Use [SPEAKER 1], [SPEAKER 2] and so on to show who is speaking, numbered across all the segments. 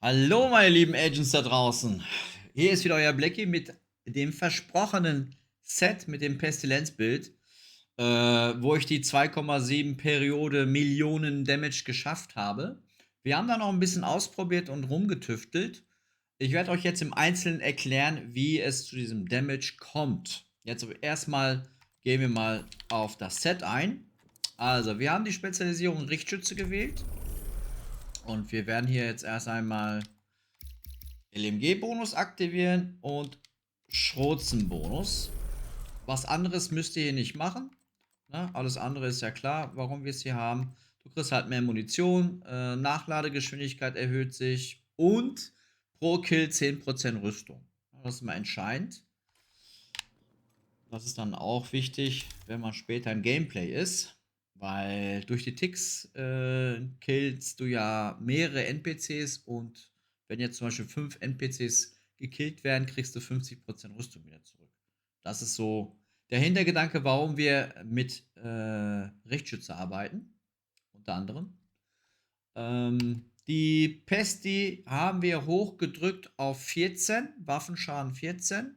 [SPEAKER 1] Hallo, meine lieben Agents da draußen. Hier ist wieder euer Blackie mit dem versprochenen Set mit dem Pestilenzbild, wo ich die 2,7 Periode Millionen Damage geschafft habe. Wir haben da noch ein bisschen ausprobiert und rumgetüftelt. Ich werde euch jetzt im Einzelnen erklären, wie es zu diesem Damage kommt. Jetzt aber erstmal gehen wir mal auf das Set ein. Also, wir haben die Spezialisierung Richtschütze gewählt. Und wir werden hier jetzt erst einmal LMG-Bonus aktivieren und Schrotzen-Bonus. Was anderes müsst ihr hier nicht machen. Ne? Alles andere ist ja klar, warum wir es hier haben. Du kriegst halt mehr Munition, Nachladegeschwindigkeit erhöht sich und pro Kill 10% Rüstung. Das ist mal entscheidend. Das ist dann auch wichtig, wenn man später im Gameplay ist, weil durch die Ticks killst du ja mehrere NPCs und wenn jetzt zum Beispiel 5 NPCs gekillt werden, kriegst du 50% Rüstung wieder zurück. Das ist so der Hintergedanke, warum wir mit Richtschütze arbeiten, unter anderem. Die Pesti haben wir hochgedrückt auf 14, Waffenschaden 14.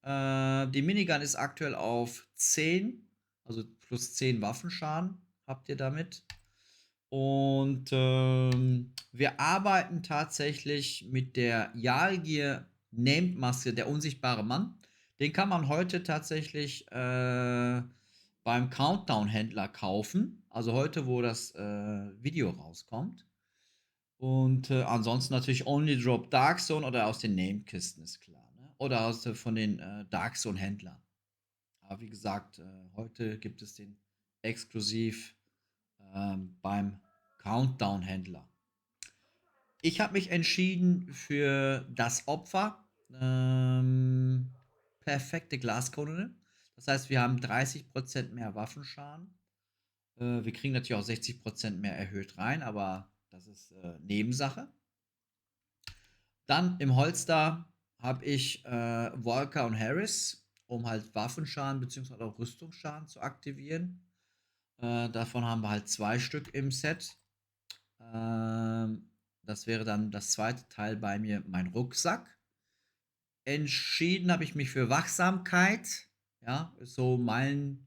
[SPEAKER 1] Die Minigun ist aktuell auf 10, also plus 10 Waffenschaden habt ihr damit. Und wir arbeiten tatsächlich mit der Jalgir Named Maske, der unsichtbare Mann. Den kann man heute tatsächlich beim Countdown-Händler kaufen. Also heute, wo das Video rauskommt. Und ansonsten natürlich Only Drop Dark Zone oder aus den Named-Kisten, ist klar. Ne? Oder von den Dark Zone-Händlern. Aber wie gesagt, heute gibt es den exklusiv beim Countdown-Händler. Ich habe mich entschieden für das Opfer. Perfekte Glaskanone. Das heißt, wir haben 30% mehr Waffenschaden. Wir kriegen natürlich auch 60% mehr erhöht rein, aber das ist Nebensache. Dann im Holster habe ich Walker und Harris, um halt Waffenschaden bzw. auch Rüstungsschaden zu aktivieren. Davon haben wir halt 2 Stück im Set. Das wäre dann das zweite Teil bei mir, mein Rucksack. Entschieden habe ich mich für Wachsamkeit. Ja, ist so mein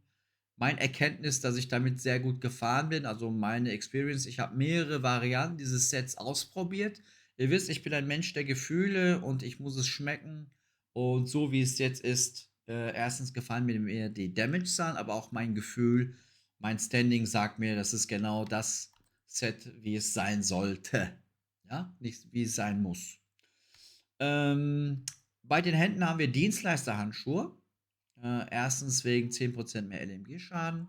[SPEAKER 1] Erkenntnis, dass ich damit sehr gut gefahren bin. Also meine Experience. Ich habe mehrere Varianten dieses Sets ausprobiert. Ihr wisst, ich bin ein Mensch der Gefühle und ich muss es schmecken. Und so wie es jetzt ist, erstens gefallen mir mehr die Damage-Zahlen, aber auch mein Gefühl, mein Standing sagt mir, das ist genau das Set, wie es sein sollte. Ja, nicht wie es sein muss. Ähm, bei den Händen haben wir Dienstleisterhandschuhe. Erstens wegen 10% mehr LMG-Schaden,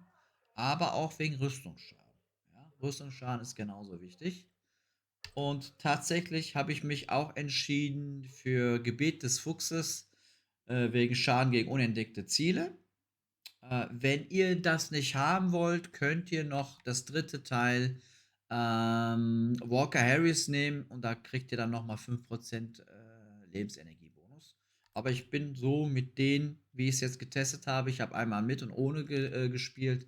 [SPEAKER 1] aber auch wegen Rüstungsschaden. Ja, Rüstungsschaden ist genauso wichtig. Und tatsächlich habe ich mich auch entschieden für Gebet des Fuchses wegen Schaden gegen unentdeckte Ziele. Wenn ihr das nicht haben wollt, könnt ihr noch das dritte Teil Walker Harris nehmen und da kriegt ihr dann nochmal 5% Lebensenergiebonus. Aber ich bin so mit denen, wie ich es jetzt getestet habe, ich habe einmal mit und ohne gespielt.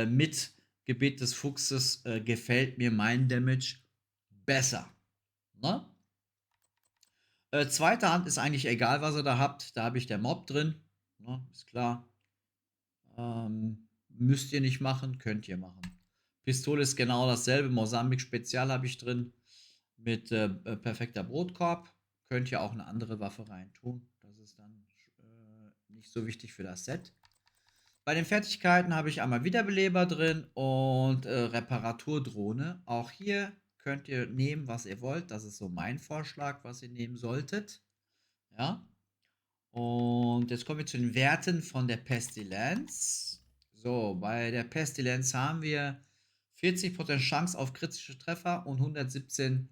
[SPEAKER 1] Mit Gebet des Fuchses gefällt mir mein Damage besser. Ne? Zweite Hand ist eigentlich egal, was ihr da habt. Da habe ich der Mob drin. Ne? Ist klar. Müsst ihr nicht machen, könnt ihr machen. Pistole ist genau dasselbe. Mosambik Spezial habe ich drin mit perfekter Brotkorb. Könnt ihr auch eine andere Waffe reintun. Das ist dann nicht so wichtig für das Set. Bei den Fertigkeiten habe ich einmal Wiederbeleber drin und Reparaturdrohne. Auch hier könnt ihr nehmen, was ihr wollt. Das ist so mein Vorschlag, was ihr nehmen solltet. Ja. Und jetzt kommen wir zu den Werten von der Pestilenz. So, bei der Pestilenz haben wir 40% Chance auf kritische Treffer und 117%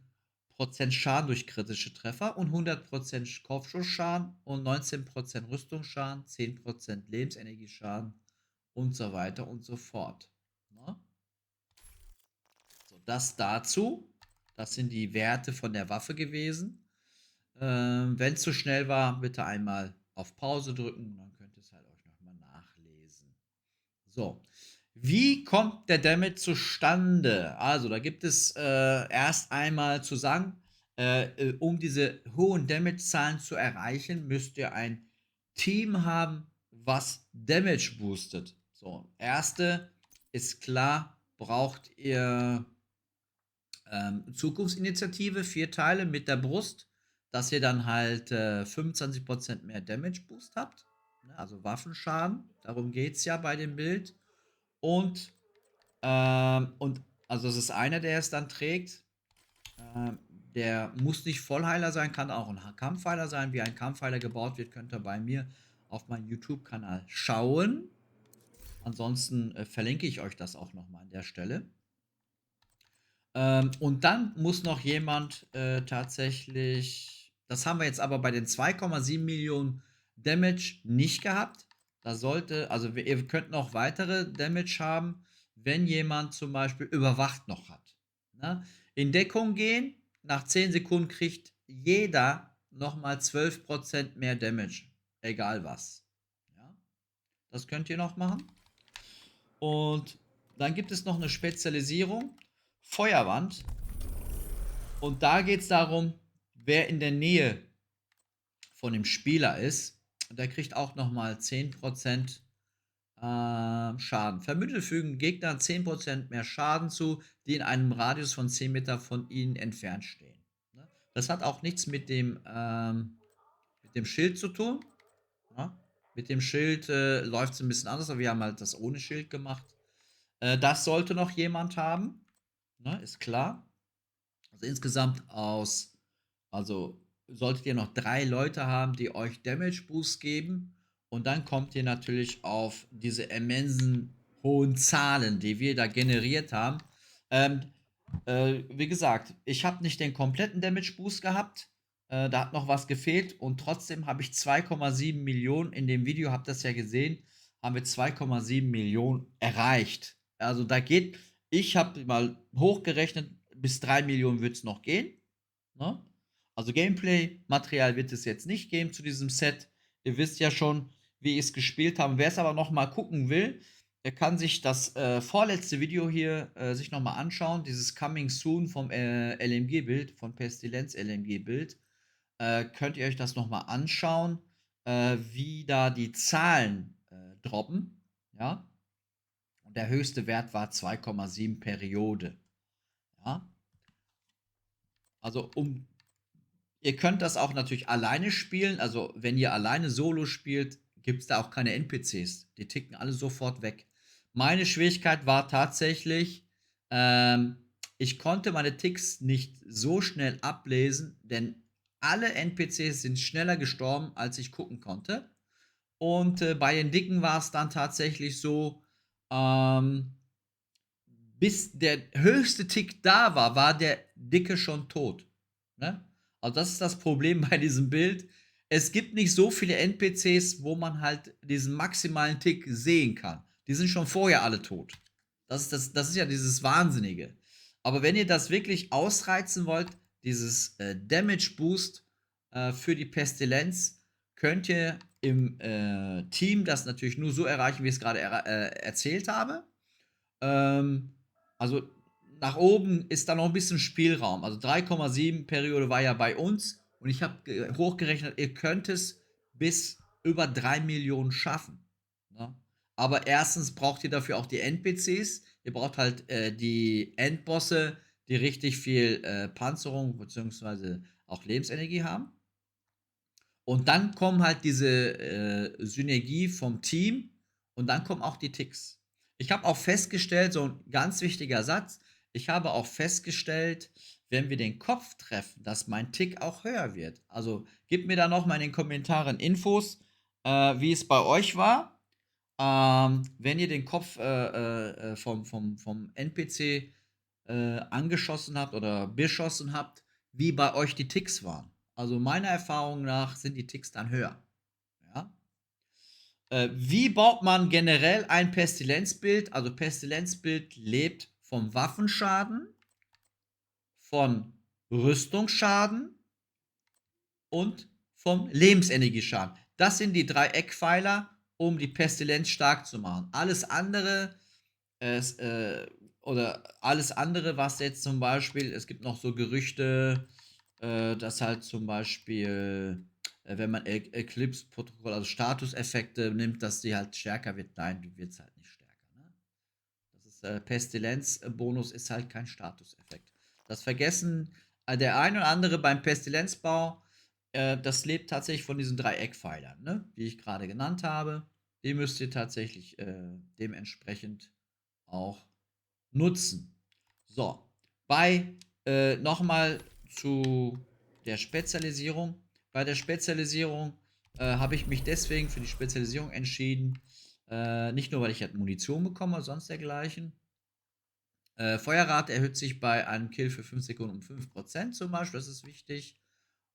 [SPEAKER 1] Schaden durch kritische Treffer und 100% Kopfschussschaden und 19% Rüstungsschaden, 10% Lebensenergieschaden und so weiter und so fort. Ne? So, das dazu. Das sind die Werte von der Waffe gewesen. Wenn es zu schnell war, bitte einmal auf Pause drücken, dann könnt ihr es halt euch nochmal nachlesen. So, wie kommt der Damage zustande? Also, da gibt es erst einmal zu sagen, Um diese hohen Damage-Zahlen zu erreichen, müsst ihr ein Team haben, was Damage boostet. So, erste ist klar, braucht ihr Zukunftsinitiative, 4 Teile mit der Brust, dass ihr dann halt 25% mehr Damage Boost habt. Ne, also Waffenschaden, darum geht es ja bei dem Bild. Und, und also das ist einer, der es dann trägt. Der muss nicht Vollheiler sein, kann auch ein Kampfheiler sein. Wie ein Kampfheiler gebaut wird, könnt ihr bei mir auf meinem YouTube-Kanal schauen. Ansonsten verlinke ich euch das auch nochmal an der Stelle. Und dann muss noch jemand tatsächlich, das haben wir jetzt aber bei den 2,7 Millionen Damage nicht gehabt. Da sollte, also ihr könnt noch weitere Damage haben, wenn jemand zum Beispiel überwacht noch hat. Ne? In Deckung gehen, nach 10 Sekunden kriegt jeder nochmal 12% mehr Damage. Egal was. Ja? Das könnt ihr noch machen. Und dann gibt es noch eine Spezialisierung. Feuerwand. Und da geht es darum, wer in der Nähe von dem Spieler ist. Der kriegt auch nochmal 10% Schaden. Verbündete fügen Gegnern 10% mehr Schaden zu, die in einem Radius von 10 Meter von ihnen entfernt stehen. Ne? Das hat auch nichts mit dem Schild zu tun. Ne? Mit dem Schild läuft es ein bisschen anders, aber wir haben halt das ohne Schild gemacht. Das sollte noch jemand haben. Ne? Ist klar. Also insgesamt also solltet ihr noch 3 Leute haben, die euch Damage Boost geben. Und dann kommt ihr natürlich auf diese immensen hohen Zahlen, die wir da generiert haben. Ähm, wie gesagt, ich habe nicht den kompletten Damage Boost gehabt. Da hat noch was gefehlt. Und trotzdem habe ich 2,7 Millionen. In dem Video habt ihr das ja gesehen. Haben wir 2,7 Millionen erreicht. Also da geht, ich habe mal hochgerechnet, bis 3 Millionen wird es noch gehen. Ne? Also Gameplay-Material wird es jetzt nicht geben zu diesem Set. Ihr wisst ja schon, wie ich es gespielt habe. Wer es aber noch mal gucken will, der kann sich das vorletzte Video hier sich noch mal anschauen. Dieses Coming Soon vom LMG-Bild, von Pestilenz LMG-Bild. Könnt ihr euch das noch mal anschauen, wie da die Zahlen droppen. Ja? Und der höchste Wert war 2,7 Periode. Ja? Also ihr könnt das auch natürlich alleine spielen. Also wenn ihr alleine Solo spielt, gibt es da auch keine NPCs. Die ticken alle sofort weg. Meine Schwierigkeit war tatsächlich, ähm, ich konnte meine Ticks nicht so schnell ablesen, denn alle NPCs sind schneller gestorben, als ich gucken konnte. Und bei den Dicken war es dann tatsächlich so, ähm, bis der höchste Tick da war, war der Dicke schon tot. Ne? Also das ist das Problem bei diesem Bild. Es gibt nicht so viele NPCs, wo man halt diesen maximalen Tick sehen kann. Die sind schon vorher alle tot. Das ist ja dieses Wahnsinnige. Aber wenn ihr das wirklich ausreizen wollt, dieses Damage Boost für die Pestilenz, könnt ihr im Team das natürlich nur so erreichen, wie ich es gerade erzählt habe. Ähm, also nach oben ist da noch ein bisschen Spielraum. Also 3,7 Periode war ja bei uns und ich habe hochgerechnet, ihr könnt es bis über 3 Millionen schaffen. Ne? Aber erstens braucht ihr dafür auch die NPCs. Ihr braucht halt die Endbosse, die richtig viel Panzerung bzw. auch Lebensenergie haben. Und dann kommen halt diese Synergie vom Team und dann kommen auch die Ticks. Ich habe auch festgestellt, so ein ganz wichtiger Satz, ich habe auch festgestellt, wenn wir den Kopf treffen, dass mein Tick auch höher wird. Also gebt mir da noch mal in den Kommentaren Infos, wie es bei euch war. Wenn ihr den Kopf vom NPC angeschossen habt oder beschossen habt, wie bei euch die Ticks waren. Also meiner Erfahrung nach sind die Ticks dann höher. Ja? Wie baut man generell ein Pestilenzbild? Also Pestilenzbild lebt vom Waffenschaden, von Rüstungsschaden und vom Lebensenergieschaden. Das sind die 3 Eckpfeiler, um die Pestilenz stark zu machen. Alles andere es, oder alles andere, was jetzt zum Beispiel, es gibt noch so Gerüchte, dass halt zum Beispiel, wenn man Eclipse-Protokoll, also Statuseffekte nimmt, dass die halt stärker wird. Nein, du wirst halt nicht stärker. Ne? Das ist Pestilenz-Bonus ist halt kein Statuseffekt. Das vergessen der ein oder andere beim Pestilenzbau. Das lebt tatsächlich von diesen 3 Eckpfeilern, ne? Die ich gerade genannt habe. Die müsst ihr tatsächlich dementsprechend auch nutzen. So, nochmal zu der Spezialisierung. Bei der Spezialisierung habe ich mich deswegen für die Spezialisierung entschieden. Nicht nur, weil ich halt Munition bekomme oder sonst dergleichen. Feuerrate erhöht sich bei einem Kill für 5 Sekunden um 5% zum Beispiel, das ist wichtig.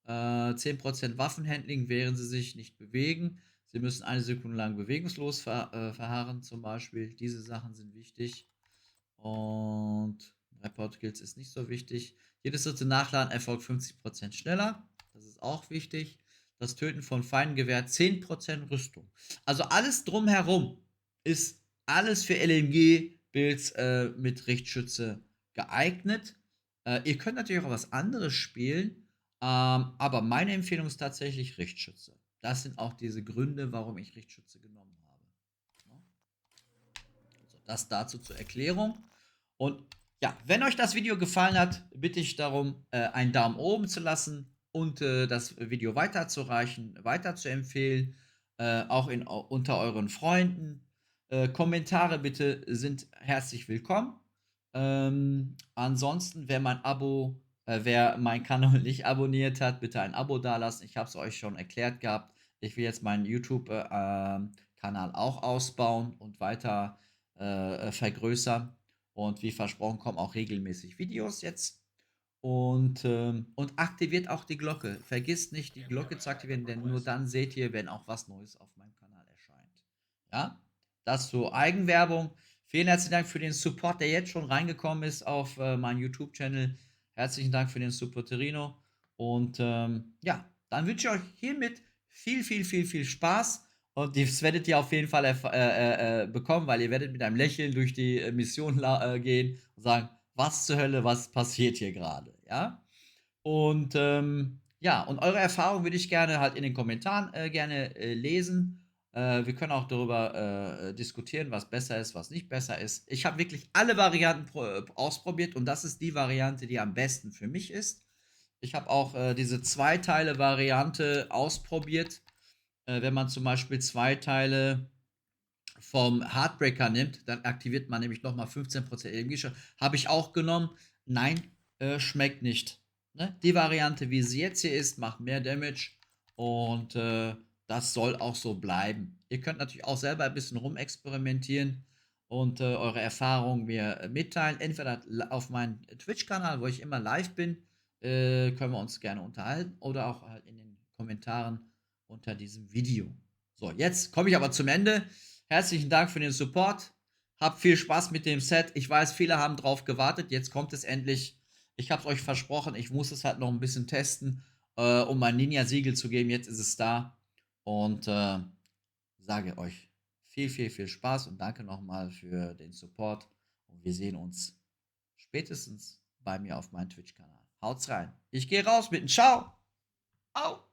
[SPEAKER 1] 10% Waffenhandling, während sie sich nicht bewegen. Sie müssen 1 Sekunde lang bewegungslos verharren zum Beispiel. Diese Sachen sind wichtig. Und Report Kills ist nicht so wichtig. Jedes dritte Nachladen erfolgt 50% schneller. Das ist auch wichtig. Das Töten von Feinden gewährt 10% Rüstung. Also alles drumherum ist alles für LMG-Builds mit Richtschütze geeignet. Ihr könnt natürlich auch was anderes spielen, aber meine Empfehlung ist tatsächlich Richtschütze. Das sind auch diese Gründe, warum ich Richtschütze genommen habe. Ne? Also das dazu zur Erklärung. Und ja, wenn euch das Video gefallen hat, bitte ich darum, einen Daumen oben zu lassen und das Video weiterzureichen, weiterzuempfehlen, auch unter euren Freunden. Kommentare bitte sind herzlich willkommen. Ansonsten, wer mein Kanal nicht abonniert hat, bitte ein Abo dalassen. Ich habe es euch schon erklärt gehabt. Ich will jetzt meinen YouTube-Kanal auch ausbauen und weiter vergrößern. Und wie versprochen kommen auch regelmäßig Videos jetzt. Und aktiviert auch die Glocke. Vergisst nicht, die Glocke zu aktivieren, denn nur dann seht ihr, wenn auch was Neues auf meinem Kanal erscheint. Ja, das zur Eigenwerbung. Vielen herzlichen Dank für den Support, der jetzt schon reingekommen ist auf meinen YouTube-Channel. Herzlichen Dank für den Support, Terino. Und ja, dann wünsche ich euch hiermit viel Spaß. Und das werdet ihr auf jeden Fall bekommen, weil ihr werdet mit einem Lächeln durch die Mission gehen und sagen, was zur Hölle, was passiert hier gerade, ja? Und ja, und eure Erfahrung würde ich gerne halt in den Kommentaren gerne lesen. Wir können auch darüber diskutieren, was besser ist, was nicht besser ist. Ich habe wirklich alle Varianten ausprobiert und das ist die Variante, die am besten für mich ist. Ich habe auch diese Zweiteile-Variante ausprobiert. Wenn man zum Beispiel 2 Teile vom Heartbreaker nimmt, dann aktiviert man nämlich nochmal 15% LMG. Habe ich auch genommen. Nein, schmeckt nicht. Ne? Die Variante, wie sie jetzt hier ist, macht mehr Damage und das soll auch so bleiben. Ihr könnt natürlich auch selber ein bisschen rumexperimentieren und eure Erfahrungen mir mitteilen. Entweder auf meinem Twitch-Kanal, wo ich immer live bin, können wir uns gerne unterhalten oder auch halt in den Kommentaren unter diesem Video. So, jetzt komme ich aber zum Ende. Herzlichen Dank für den Support. Habt viel Spaß mit dem Set. Ich weiß, viele haben drauf gewartet. Jetzt kommt es endlich. Ich habe es euch versprochen. Ich muss es halt noch ein bisschen testen, um mein Ninja-Siegel zu geben. Jetzt ist es da. Und sage euch viel Spaß und danke nochmal für den Support. Und wir sehen uns spätestens bei mir auf meinem Twitch-Kanal. Haut's rein. Ich gehe raus mit einem Ciao. Au.